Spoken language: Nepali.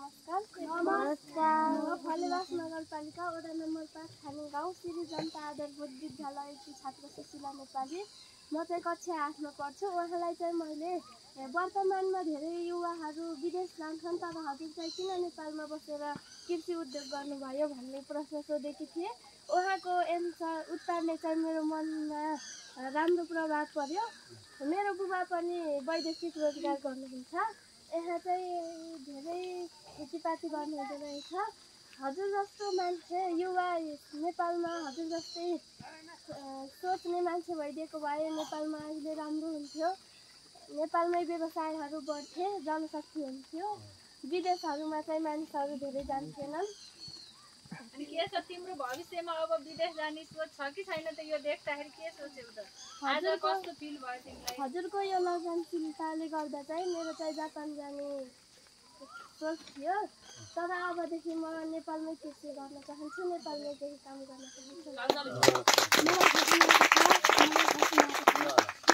नमस्कार। म फलेवास नगरपालिका वडा नम्बर 5 खानी गाउँ श्री जनता आधारभूत विद्यालयकी छात्र सुशीला नेपाली। म चाहिँ कक्षा 8 मा पढ्छु। उहाँलाई चाहिँ मैले वर्तमानमा धेरै युवाहरू विदेश जान्छन्, तर हजुर चाहिँ किन नेपालमा बसेर कृषि उद्योग गर्नुभयो भन्ने प्रश्न सोधेकी थिएँ। उहाँको उत्तरले चाहिँ मेरो मनमा राम्रो प्रभाव पर्यो। मेरो बुबा पनि वैदेशिक रोजगार गर्नुहुन्छ। यहाँ चाहिँ धेरै खेतीपाती गर्नुहुँदो रहेछ। हजुर जस्तो मान्छे युवा नेपालमा हजुर जस्तै सोच्ने मान्छे भइदिएको भए नेपालमा अहिले राम्रो हुन्थ्यो। नेपालमै व्यवसायहरू बढ्थे, जनशक्ति हुन्थ्यो। विदेशहरूमा चाहिँ मानिसहरू धेरै जान्थेनन्। अनि के छ तिम्रो भविष्यमा अब विदेश जाने सोच छ कि छैन त? यो देख्दाखेरि के सोच्यौ त? आज कस्तो फिल भयो तिमीलाई? हजुरको यो लगनशीलताले गर्दा चाहिँ मेरो चाहिँ जापान जाने सोच थियो, तर अबदेखि म नेपालमै कृषि गर्न चाहन्छु, नेपालमै केही काम गर्न चाहन्छु।